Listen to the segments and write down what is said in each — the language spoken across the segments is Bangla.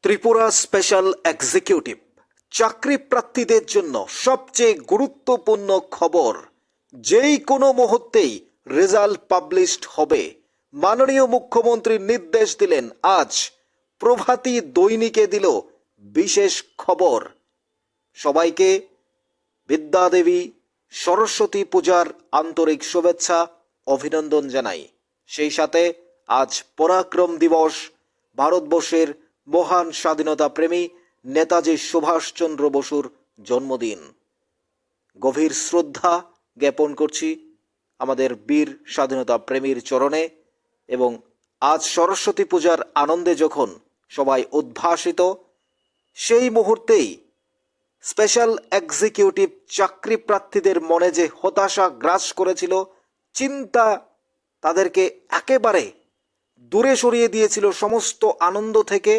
ত্রিপুরা স্পেশাল এক্সিকিউটিভ চাকরি প্রার্থীদের জন্য সবচেয়ে গুরুত্বপূর্ণ খবর। যেই কোনো মুহূর্তেই রেজাল্ট পাবলিশড হবে। মাননীয় মুখ্যমন্ত্রী নির্দেশ দিলেন। আজ প্রভাতী দৈনিকে দিল বিশেষ খবর। সবাইকে বিদ্যাদেবী সরস্বতী পূজার আন্তরিক শুভেচ্ছা অভিনন্দন জানাই। সেই সাথে আজ পরাক্রম দিবস, ভারতবর্ষের মহান স্বাধীনতা প্রেমী নেতাজি সুভাষচন্দ্র বসুর জন্মদিন। গভীর শ্রদ্ধা জ্ঞাপন করছি আমাদের বীর স্বাধীনতা প্রেমীর চরণে। এবং আজ সরস্বতী পূজার আনন্দে যখন সবাই উদ্ভাসিত, সেই মুহূর্তেই স্পেশাল এক্সিকিউটিভ চাকরি প্রার্থীদের মনে যে হতাশা গ্রাস করেছিল, চিন্তা তাদেরকে একেবারে দূরে সরিয়ে দিয়েছিল সমস্ত আনন্দ থেকে,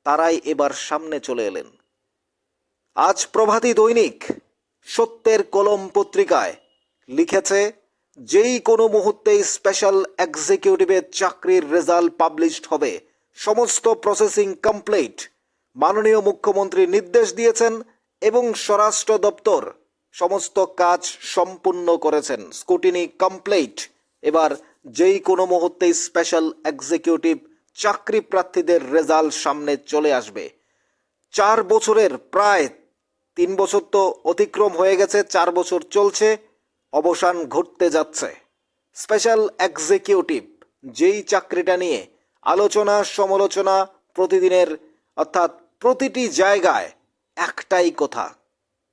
তারাই এবার সামনে চলে এলেন। আজ প্রভাতী দৈনিক সত্যের কলম পত্রিকায় লিখেছে, যেই কোনো মুহূর্তেই স্পেশাল এক্সিকিউটিভের চাকরির রেজাল্ট পাবলিশড হবে। সমস্ত প্রসেসিং কমপ্লিট। মাননীয় মুখ্যমন্ত্রী নির্দেশ দিয়েছেন এবং স্বরাষ্ট্র দপ্তর সমস্ত কাজ সম্পূর্ণ করেছেন। Scrutiny complete. এবার যেই কোনো মুহূর্তেই স্পেশাল এক্সিকিউটিভ চাকরি প্রার্থীদের রেজাল্ট সামনে চলে আসবে। 4 বছরের প্রায় 3 বছর তো অতিক্রম হয়ে গেছে, 4 বছর চলছে, অবসান ঘটতে যাচ্ছে। স্পেশাল এক্সিকিউটিভ যেই চাকরিটা নিয়ে আলোচনা সমালোচনা প্রতিদিনের, অর্থাৎ প্রতিটি জায়গায় একটাই কথা,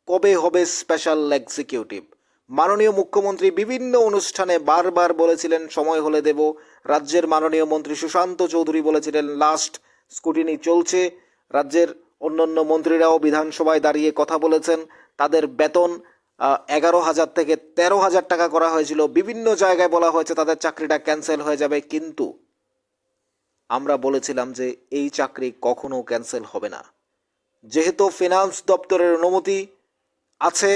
কবে হবে স্পেশাল এক্সিকিউটিভ। মাননীয় মুখ্যমন্ত্রী বিভিন্ন অনুষ্ঠানে বারবার বলেছিলেন সময় হলে দেব। রাজ্যের মাননীয় মন্ত্রী সুশান্ত চৌধুরী বলেছিলেন লাস্ট স্কুটিনি চলছে। রাজ্যের অন্যান্য মন্ত্রীরাও বিধানসভায় দাঁড়িয়ে কথা বলেছেন। তাদের বেতন 11,000 থেকে 13,000 টাকা করা হয়েছিল। বিভিন্ন জায়গায় বলা হয়েছে তাদের চাকরিটা ক্যান্সেল হয়ে যাবে, কিন্তু আমরা বলেছিলাম যে এই চাকরি কখনো ক্যান্সেল হবে না। যেহেতু ফিনান্স দপ্তরের অনুমতি আছে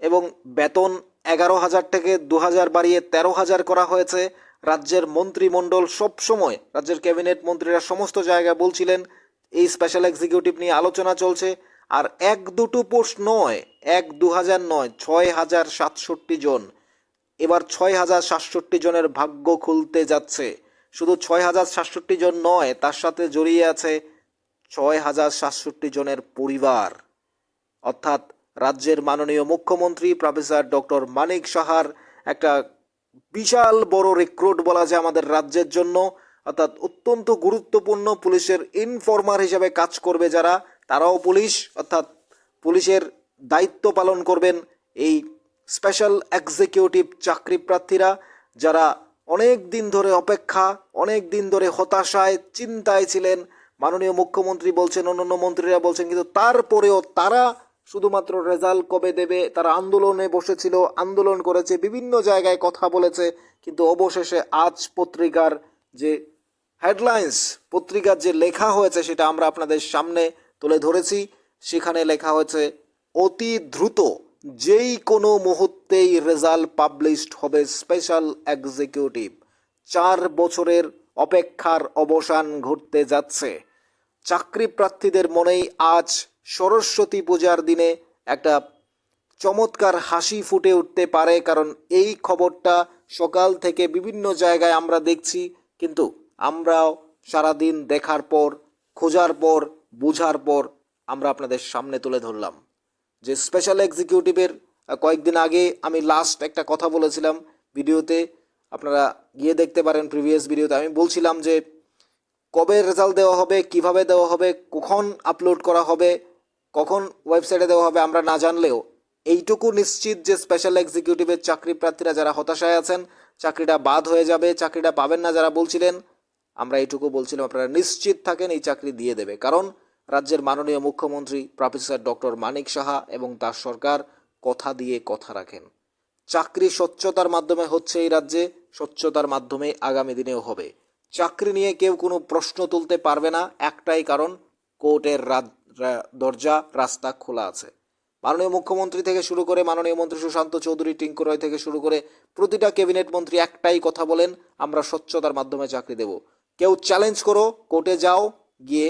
এবং বেতন 11,000 থেকে 2,000 বাড়িয়ে 13,000 করা হয়েছে। রাজ্যের মন্ত্রিমণ্ডল সবসময়, রাজ্যের ক্যাবিনেট মন্ত্রীরা সমস্ত জায়গায় বলছিলেন এই স্পেশাল এক্সিকিউটিভ নিয়ে আলোচনা চলছে। আর 1-2 পোস্ট নয়, 1-2,000 নয়, 6,067 জন। এবার 6,067 জনের ভাগ্য খুলতে যাচ্ছে। শুধু 6,067 জন নয়, তার সাথে জড়িয়ে আছে 6,067 জনের পরিবার। অর্থাৎ রাজ্যের মাননীয় মুখ্যমন্ত্রী প্রফেসর ডক্টর মানিক সাহার একটা বিশাল বড় রিক্রুট বলা যায় আমাদের রাজ্যের জন্য। অর্থাৎ অত্যন্ত গুরুত্বপূর্ণ পুলিশের ইনফর্মার হিসেবে কাজ করবে যারা, তারাও পুলিশ, অর্থাৎ পুলিশের দায়িত্ব পালন করবেন এই স্পেশাল এক্সিকিউটিভ চাকরি প্রার্থীরা, যারা অনেক দিন ধরে অপেক্ষা, অনেক দিন ধরে হতাশায় চিন্তায় ছিলেন। মাননীয় মুখ্যমন্ত্রী বলছেন, অন্যান্য মন্ত্রীরা বলছেন, কিন্তু তারপরেও তারা শুধুমাত্র রেজাল্ট কবে দেবে, তারা আন্দোলনে বসেছিল, আন্দোলন করেছে, বিভিন্ন জায়গায় কথা বলেছে, কিন্তু অবশেষে আজ পত্রিকার যে হেডলাইন্স, পত্রিকার যে লেখা হয়েছে সেটা আমরা আপনাদের সামনে তুলে ধরেছি। সেখানে লেখা হয়েছে, অতি দ্রুত যেই কোনো মুহূর্তেই রেজাল্ট পাবলিশড হবে স্পেশাল এক্সিকিউটিভ। 4 বছরের অপেক্ষার অবসান ঘটতে যাচ্ছে। চাকরি প্রার্থীদের মনেই আজ সরস্বতী পূজার দিনে একটা চমৎকার হাসি ফুটে উঠতে পারে, কারণ এই খবরটা সকাল থেকে বিভিন্ন জায়গায় আমরা দেখছি, কিন্তু আমরাও সারাদিন দেখার পর, খোঁজার পর, বুঝার পর আমরা আপনাদের সামনে তুলে ধরলাম যে স্পেশাল এক্সিকিউটিভের কয়েকদিন আগে আমি লাস্ট একটা কথা বলেছিলাম ভিডিওতে, আপনারা গিয়ে দেখতে পারেন প্রিভিয়াস ভিডিওতে। আমি বলছিলাম যে কবে রেজাল্ট দেওয়া হবে, কিভাবে দেওয়া হবে, কখন আপলোড করা হবে, কখন ওয়েবসাইটে দেওয়া হবে আমরা না জানলেও এইটুকু নিশ্চিত যে স্পেশাল এক্সিকিউটিভের চাকরি প্রার্থীরা যারা হতাশায় আছেন, চাকরিটা বাদ হয়ে যাবে, চাকরিটা পাবেন না যারা বলছিলেন, আমরা এইটুকু বলছিলাম আপনারা নিশ্চিত থাকেন এই চাকরি দিয়ে দেবে। কারণ রাজ্যের মাননীয় মুখ্যমন্ত্রী প্রফেসর ডক্টর মানিক সাহা এবং তার সরকার কথা দিয়ে কথা রাখেন। চাকরি স্বচ্ছতার মাধ্যমে হচ্ছে এই রাজ্যে, স্বচ্ছতার মাধ্যমে আগামী দিনেও হবে। চাকরি নিয়ে কেউ কোনো প্রশ্ন তুলতে পারবে না, একটাই কারণ, কোর্টের দরজা রাস্তা খোলা আছে। মাননীয় মুখ্যমন্ত্রী থেকে শুরু করে মাননীয় মন্ত্রী সুশান্ত চৌধুরী, টিঙ্কু রয় থেকে শুরু করে প্রতিটা ক্যাবিনেট মন্ত্রী একটাই কথা বলেন, আমরা স্বচ্ছতার মাধ্যমে চাকরি দেব। কেউ চ্যালেঞ্জ করো, কোর্টে যাও, গিয়ে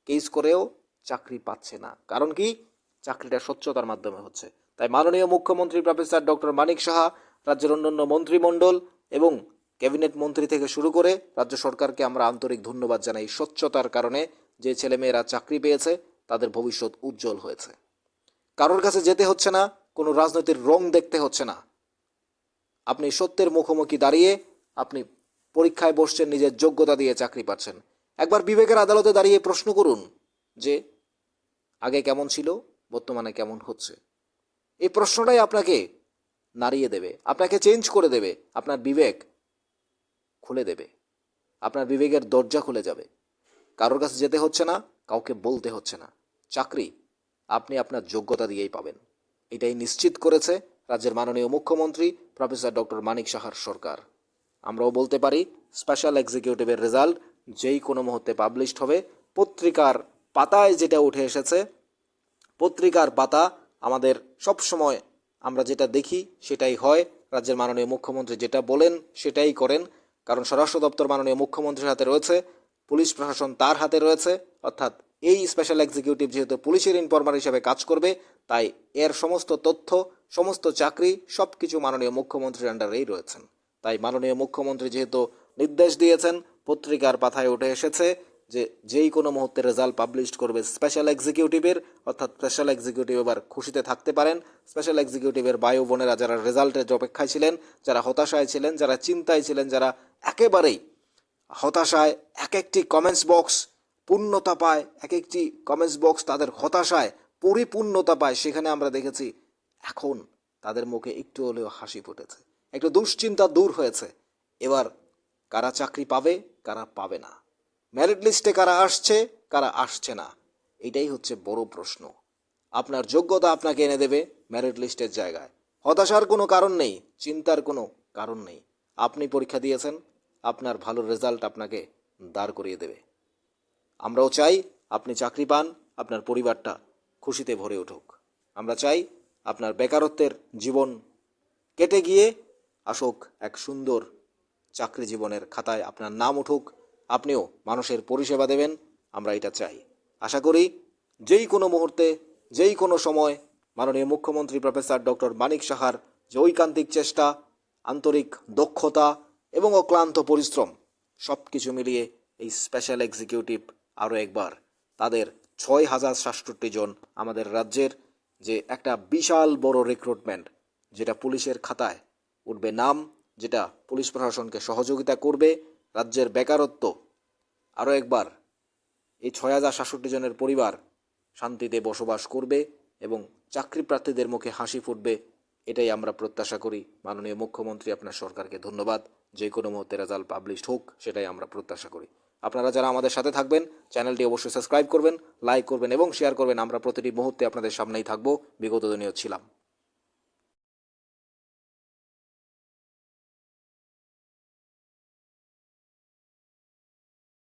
কেস করেও চাকরি পাচ্ছে না। কারণ কি? চাকরিটা স্বচ্ছতার মাধ্যমে হচ্ছে। তাই মাননীয় মুখ্যমন্ত্রী প্রফেসর ডক্টর মানিক সাহা, রাজ্যের অন্যান্য মন্ত্রিমণ্ডল এবং ক্যাবিনেট মন্ত্রী থেকে শুরু করে রাজ্য সরকারকে আমরা আন্তরিক ধন্যবাদ জানাই। স্বচ্ছতার কারণে যে ছেলেমেয়েরা চাকরি পেয়েছে তাদের ভবিষ্যৎ উজ্জ্বল হয়েছে। কারোর কাছে যেতে হচ্ছে না, কোনো রাজনৈতিক রং দেখতে হচ্ছে না। আপনি সত্যের মুখোমুখি দাঁড়িয়ে আপনি পরীক্ষায় বসছেন, নিজের যোগ্যতা দিয়ে চাকরি পাচ্ছেন। একবার বিবেকের আদালতে দাঁড়িয়ে প্রশ্ন করুন যে আগে কেমন ছিল, বর্তমানে কেমন হচ্ছে। এই প্রশ্নটাই আপনাকে নাড়িয়ে দেবে, আপনাকে চেঞ্জ করে দেবে, আপনার বিবেক খুলে দেবে, আপনার বিবেকের দরজা খুলে যাবে। কারোর কাছে যেতে হচ্ছে না, কাউকে বলতে হচ্ছে না। চাকরি আপনি আপনার যোগ্যতা দিয়েই পাবেন। এটাই নিশ্চিত করেছে রাজ্যের মাননীয় মুখ্যমন্ত্রী প্রফেসর ডক্টর মানিক সাহার সরকার। আমরাও বলতে পারি স্পেশাল এক্সিকিউটিভের রেজাল্ট যেই কোনো মুহূর্তে পাবলিশড হবে। পত্রিকার পাতায় যেটা উঠে এসেছে, পত্রিকার পাতা আমাদের সব সময় আমরা যেটা দেখি সেটাই হয়। রাজ্যের মাননীয় মুখ্যমন্ত্রী যেটা বলেন সেটাই করেন। কারণ স্বরাষ্ট্র দপ্তর মাননীয় মুখ্যমন্ত্রীর হাতে রয়েছে, পুলিশ প্রশাসন তার হাতে রয়েছে। অর্থাৎ এই স্পেশাল এক্সিকিউটিভ যেহেতু পুলিশের ইনফরমার হিসেবে কাজ করবে, তাই এর সমস্ত তথ্য, সমস্ত চাকরি সব কিছু মাননীয় মুখ্যমন্ত্রীর আন্ডারেই রয়েছেন। তাই মাননীয় মুখ্যমন্ত্রী যেহেতু নির্দেশ দিয়েছেন, পত্রিকার পাতায় উঠে এসেছে যে যেই কোনো মুহূর্তে রেজাল্ট পাবলিশ করবে স্পেশাল এক্সিকিউটিভের, অর্থাৎ স্পেশাল এক্সিকিউটিভ এবার খুশিতে থাকতে পারেন। স্পেশাল এক্সিকিউটিভের বায়ু বোনেরা যারা রেজাল্টের অপেক্ষায় ছিলেন, যারা হতাশায় ছিলেন, যারা চিন্তায় ছিলেন, যারা একেবারেই হতাশায়, এক একটি কমেন্টস বক্স পূর্ণতা পায়, এক একটি কমেন্টস বক্স তাদের হতাশায় পরিপূর্ণতা পায়, সেখানে আমরা দেখেছি এখন তাদের মুখে একটু হলেও হাসি ফুটেছে, একটু দুশ্চিন্তা দূর হয়েছে। এবার কারা চাকরি পাবে, কারা পাবে না, মেরিট লিস্টে কারা আসছে, কারা আসছে না, এটাই হচ্ছে বড় প্রশ্ন। আপনার যোগ্যতা আপনাকে এনে দেবে মেরিট লিস্টের জায়গায়। হতাশার কোনো কারণ নেই, চিন্তার কোনো কারণ নেই। আপনি পরীক্ষা দিয়েছেন, আপনার ভালো রেজাল্ট আপনাকে দাঁড় করিয়ে দেবে। আমরাও চাই আপনি চাকরি পান, আপনার পরিবারটা খুশিতে ভরে উঠুক। আমরা চাই আপনার বেকারত্বের জীবন কেটে গিয়ে আসুক এক সুন্দর চাকরি জীবনের খাতায় আপনার নাম উঠুক, আপনিও মানুষের পরিষেবা দেবেন। আমরা এটা চাই। আশা করি যেই কোনো মুহূর্তে, যেই কোনো সময় মাননীয় মুখ্যমন্ত্রী প্রফেসর ডক্টর মানিক সাহার যে ঐকান্তিক চেষ্টা, আন্তরিক দক্ষতা এবং অক্লান্ত পরিশ্রম সব কিছু মিলিয়ে এই স্পেশাল এক্সিকিউটিভ আরও একবার তাদের ৬,০৬৭ জন আমাদের রাজ্যের যে একটা বিশাল বড় রিক্রুটমেন্ট, যেটা পুলিশের খাতায় উঠবে নাম, যেটা পুলিশ প্রশাসনকে সহযোগিতা করবে, রাজ্যের বেকারত্ব আরও একবার এই ৬,০৬৭ জনের পরিবার শান্তিতে বসবাস করবে এবং চাকরি প্রার্থীদের মুখে হাসি ফুটবে, এটাই আমরা প্রত্যাশা করি। মাননীয় মুখ্যমন্ত্রী, আপনার সরকারকে ধন্যবাদ। যে কোনো মুহূর্তে রেজাল্ট পাবলিশড হোক, সেটাই আমরা প্রত্যাশা করি। আপনারা যারা আমাদের সাথে থাকবেন, চ্যানেলটি অবশ্যই সাবস্ক্রাইব করবেন, লাইক করবেন এবং শেয়ার করবেন। আমরা প্রতিটি মুহূর্তে আপনাদের সামনেই থাকবো, বিগত দিনেও ছিলাম।